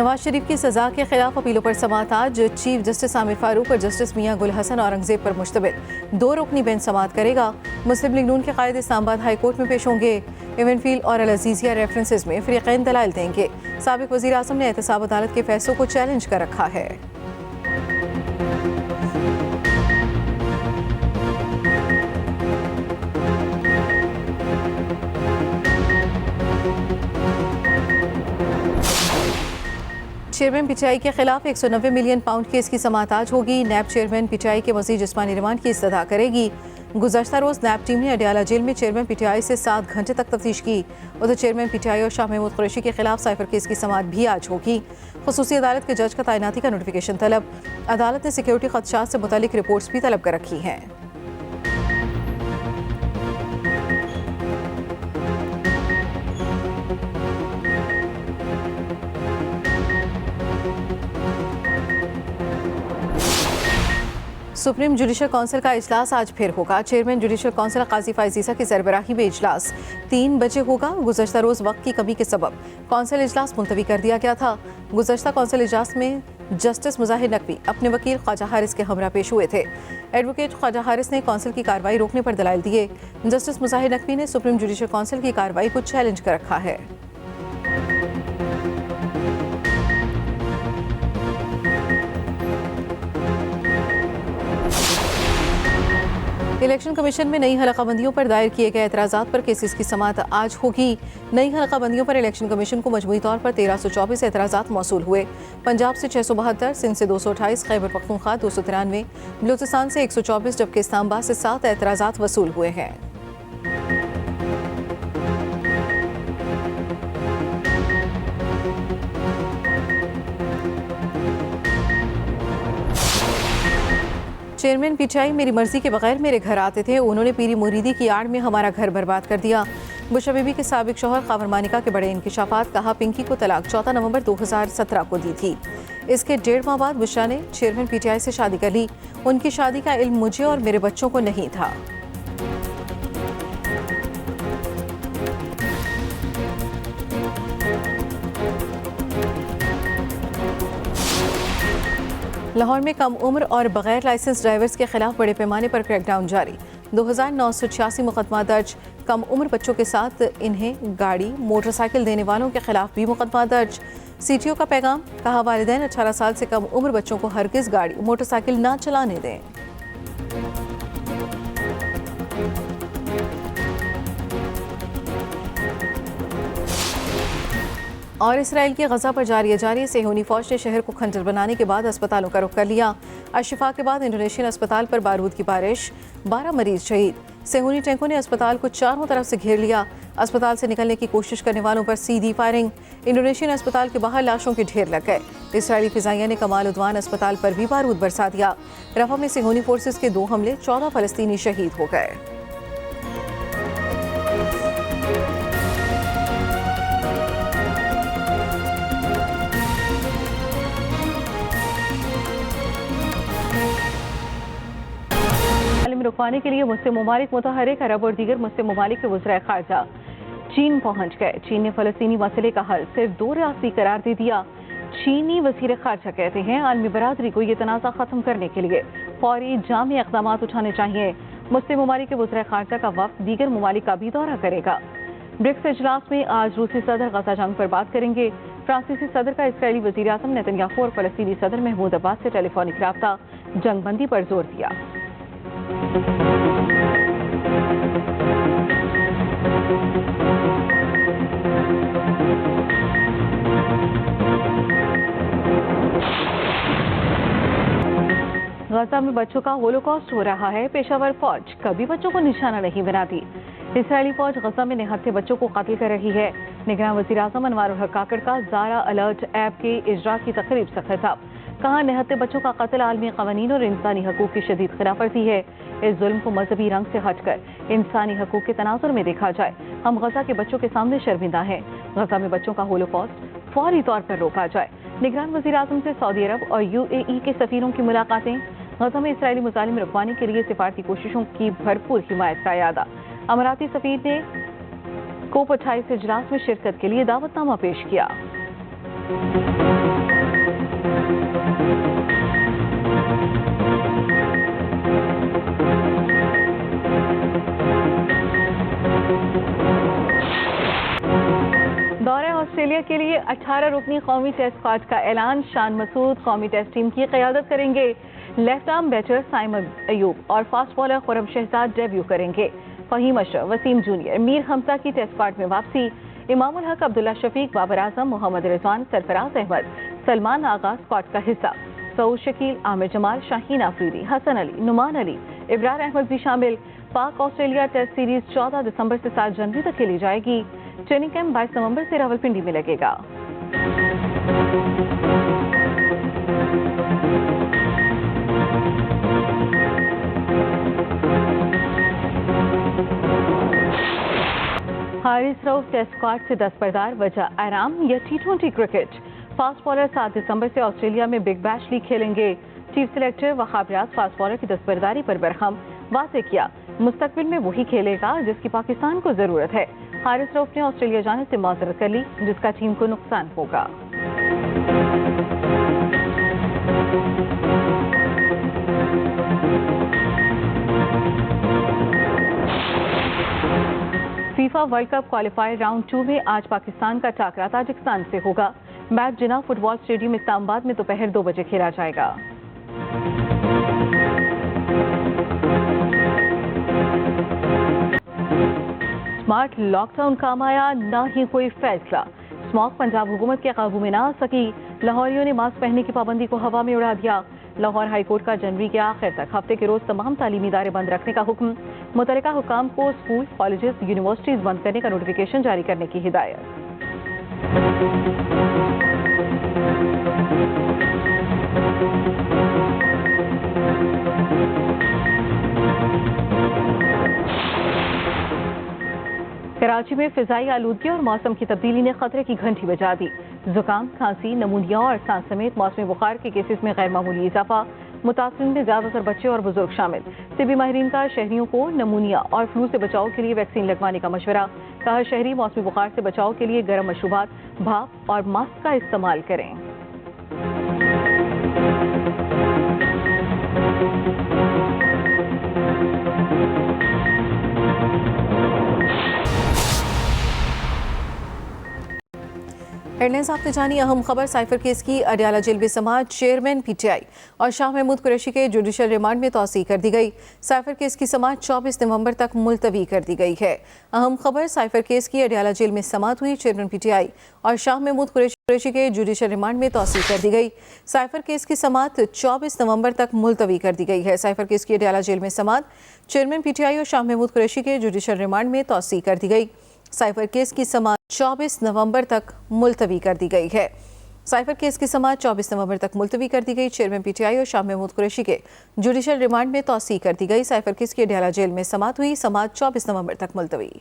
नवाज शरीफ की सजा के खिलाफ अपीलों पर समाअत आज। चीफ जस्टिस आमिर फारूक और जस्टिस मियां गुल हसन औरंगजेब पर मुश्तमिल 2 रुकनी बेंच समाअत करेगा। मुस्लिम लीग नून के कायद इस्लामाबाद हाई कोर्ट में पेश होंगे। इवनफील्ड और अल अजीजिया रेफरेंसेस में फरीकैन दलाइल देंगे। साबिक वज़ीर आज़म ने एहतसाब अदालत के फैसलों को चैलेंज कर रखा है। चेयरमैन पीटीआई के खिलाफ 190 मिलियन पाउंड केस की समाअत आज होगी। नैब चेयरमैन पीटीआई के मज़ीद जिस्मानी रिमांड की इस्तदा करेगी। गुज़श्ता रोज़ नैब टीम ने अडियाला जेल में चेयरमैन पीटीआई से 7 घंटे तक तफ्तीश की। उधर चेयरमैन पीटीआई और शाह महमूद कुरैशी के खिलाफ साइफर केस की समाअत भी आज होगी। खुसूसी अदालत के जज का तैनाती का नोटिफिकेशन तलब। अदालत ने सिक्योरिटी खदशात से मुतालिक रिपोर्ट्स भी तलब कर रखी हैं। सुप्रीम जुडिशल काउंसिल का इजलास आज फिर होगा। चेयरमैन जुडिशल काउंसिल काजी फायजीसा की सरबराही में इजलास 3 बजे होगा। गुज़श्ता रोज़ वक्त की कमी के सबब काउंसिल इजलास मुलतवी कर दिया गया था। गुज़श्ता काउंसिल इजलास में जस्टिस मुजाहिर नकवी अपने वकील ख्वाजा हारिस के हमरा पेश हुए थे। एडवोकेट ख्वाजा हारिस ने काउंसिल की कार्रवाई रोकने पर दलाइल दिए। जस्टिस मुजाहिर नकवी ने सुप्रीम जुडिशल काउंसिल की कार्रवाई को चैलेंज कर रखा है। इलेक्शन कमीशन में नई हलकाबंदियों पर दायर किए गए एतराज़ात पर केसेस की समाअत आज होगी। नई हलकाबंदियों पर इलेक्शन कमीशन को मजमूई तौर पर 1324 एतराज़ात मौसूल हुए। पंजाब से 672, सिंध से 228, खैबर पख्तूनख्वा 293, बलूचिस्तान से 124 जबकि इस्लामाबाद से 7 एतराज़ात वसूल हुए हैं। चेयरमैन पीटीआई मेरी मर्जी के बगैर मेरे घर आते थे। उन्होंने पीरी मुरीदी की आड़ में हमारा घर बर्बाद कर दिया। बुशरा बीबी के साबिक शौहर ख़ावर मानिका के बड़े इंकिशाफात। कहा पिंकी को तलाक 14 नवंबर 2017 को दी थी। इसके 1.5 माह बाद बुशरा ने चेयरमैन पीटीआई से शादी कर ली। उनकी शादी का इल्म मुझे और मेरे बच्चों को नहीं था। लाहौर में कम उम्र और बगैर लाइसेंस ड्राइवर्स के खिलाफ बड़े पैमाने पर क्रैकडाउन जारी। 2986 मुकदमा दर्ज। कम उम्र बच्चों के साथ इन्हें गाड़ी मोटरसाइकिल देने वालों के खिलाफ भी मुकदमा दर्ज। सीटीओ का पैगाम। कहा वालिदैन 18 साल से कम उम्र बच्चों को हरगिज गाड़ी मोटरसाइकिल ना चलाने दें। और इसराइल की गजा पर जारी सेहूनी फौज ने शहर को खंडर बनाने के बाद अस्पतालों का रुख कर लिया। अशिफा के बाद इंडोनेशियन अस्पताल पर बारूद की बारिश, 12 मरीज शहीद। सेहूनी टैंकों ने अस्पताल को चारों तरफ से घेर लिया। अस्पताल से निकलने की कोशिश करने वालों पर सीधी फायरिंग। इंडोनेशियन अस्पताल के बाहर लाशों के ढेर लग गए। इसराइली फिजाइया ने कमाल उद्वान अस्पताल पर भी बारूद बरसा दिया। रफा में सेहूनी फोर्सेस के 2 हमले, 14 फलस्तीनी शहीद हो गए। रुकवाने के लिए मुस्लिम ममालिक मुतहर्रिक अरब और दीगर मुस्लिम ममालिक के वज़राए खारजा चीन पहुंच गए। चीन ने फ़लस्तीनी मसले का हल सिर्फ 2 रियासती करार दे दिया। चीनी वज़ीर खारजा कहते हैं आलमी बरादरी को ये तनाज़ा ख़त्म करने के लिए फौरी जामी इक़दाम उठाने चाहिए। मुस्लिम ममालिक के वज़राए खारजा का वफ़द दीगर ममालिक का भी दौरा करेगा। ब्रिक्स इजलास में आज रूसी सदर गजा जंग पर बात करेंगे। फ्रांसीसी सदर का इस्राएली वज़ीर आज़म नेतन्याहू और फ़लस्तीनी सदर महमूद अब्बास से टेलीफोनिक रब्ता, जंगबंदी पर जोर दिया। गजा में बच्चों का होलोकॉस्ट हो रहा है। पेशावर फौज कभी बच्चों को निशाना नहीं बनाती। इसराइली फौज गजा में निहत्थे बच्चों को कत्ल कर रही है। निगरान वज़ीर आज़म अनवारुल हक काकड़ का ज़ारा अलर्ट ऐप के इजरा की तकरीब से खिताब। कहा निहत्थे बच्चों का कत्ल आलमी क़वानीन और इंसानी हकूक़ की शदीद खिलाफवर्जी है। इस जुल्म को मजहबी रंग से हटकर इंसानी हकूक़ के तनाजुर में देखा जाए। हम गजा के बच्चों के सामने शर्मिंदा हैं। गजा में बच्चों का होलोकॉस्ट फौरी तौर पर रोका जाए। निगरान वज़ीर आज़म से सऊदी अरब और UAE के सफ़ीरों की मुलाकातें। गजा में इसराइली मुजालिम रुकवाने के लिए सिफारती कोशिशों की भरपूर हिमायत का इरादा। अमाराती सफ़ीर ने COP28 इजलास में शिरकत के लिए दावतनामा पेश किया। दौरे ऑस्ट्रेलिया के लिए 18 रुकनी कौमी टेस्ट स्क्वाड का ऐलान। शान मसूद कौमी टेस्ट टीम की क़यादत करेंगे। Left arm batter Saim Ayub और fast bowler Khurram Shahzad debut करेंगे। फहीम अशरफ, वसीम जूनियर, मीर हमजा की टेस्ट स्क्वाड में वापसी। इमामुल हक, अब्दुल्ला शफीक, बाबर आजम, मोहम्मद रिजवान, सरफराज अहमद, सलमान आगा स्क्वाड का हिस्सा। सऊद शकील, आमिर जमाल, शाहीन आफरीदी, हसन अली, नुमान अली, इब्रार अहमद भी शामिल। पाक ऑस्ट्रेलिया टेस्ट सीरीज 14 दिसंबर से 7 जनवरी तक खेली जाएगी। ट्रेनिंग कैंप 22 नवंबर से रावलपिंडी में लगेगा। हारिस रऊफ टेस्ट स्क्वाड से दस्तबरदार, वजह आराम या T20 क्रिकेट। फास्ट बॉलर 7 दिसंबर से ऑस्ट्रेलिया में बिग बैश लीग खेलेंगे। Chief selector Wahab Riaz fast bowler की दस्तबरदारी पर बरहम, वाज़ेह किया मुस्तकबिल में वही खेलेगा जिसकी पाकिस्तान को जरूरत है। हारिस रऊफ ने ऑस्ट्रेलिया जाने से माजरत कर ली, जिसका टीम को नुकसान होगा। FIFA world cup qualifier round 2 में आज पाकिस्तान का टाकरा ताजिकिस्तान से होगा। मैच जिना फुटबॉल स्टेडियम इस्लामाबाद में दोपहर 2 बजे खेला जाएगा। स्मार्ट लॉकडाउन काम आया, ना ही कोई फैसला। स्मॉग पंजाब हुकूमत के काबू में ना आ सकी। लाहौरियों ने मास्क पहनने की पाबंदी को हवा में उड़ा दिया। लाहौर हाईकोर्ट का जनवरी के आखिर तक हफ्ते के रोज तमाम तालीमी इदारे बंद रखने का हुक्म। मुतल्लिका हुकाम को स्कूल, कॉलेजेस, यूनिवर्सिटीज बंद करने का नोटिफिकेशन जारी करने की हिदायत। कराची में फिजाई आलूदगी और मौसम की तब्दीली ने खतरे की घंटी बजा दी। जुकाम, खांसी, नमूनिया और सांस समेत मौसमी बुखार के केसेस में गैर मामूली इजाफा। मुतासिरीन में ज्यादातर बच्चे और बुजुर्ग शामिल। तिबी माहिरीन का शहरियों को नमूनिया और फ्लू से बचाव के लिए वैक्सीन लगवाने का मशवरा। कहा, शहरी मौसमी बुखार से बचाव के लिए गर्म मशरूबात, भाप और मास्क का इस्तेमाल करें। हेडलाइंस आपने जानी। अहम खबर, साइफर केस की अडयाला जेल में समाअत। चेयरमैन PTI और शाह महमूद कुरैशी के जुडिशल रिमांड में तौसीह कर दी गई। साइफर केस की समाअत 24 नवंबर तक मुलतवी कर दी गई है। अहम खबर, साइफर केस की अडयाला जेल में समाअत हुई। चेयरमैन PTI और शाह महमूद कुरैशी के जुडिशल रिमांड में तौसीह कर दी गई। साइफर केस की समाअत 24 नवंबर तक मुलतवी कर दी गई है। साइफर केस की अडयाला जेल में समाअत, चेयरमैन PTI और शाह महमूद कुरैशी के जुडिशल रिमांड में तौसीह कर दी गई। साइफर केस की समाअत 24 नवंबर तक मुलतवी कर दी गई है। साइफर केस की समाअत 24 नवंबर तक मुलतवी कर दी गई। चेयरमैन PTI और शाह महमूद कुरैशी के जुडिशल रिमांड में तौसीह कर दी गई। साइफर केस की अडयाला जेल में समाअत हुई। समाअत 24 नवंबर तक मुलतवी।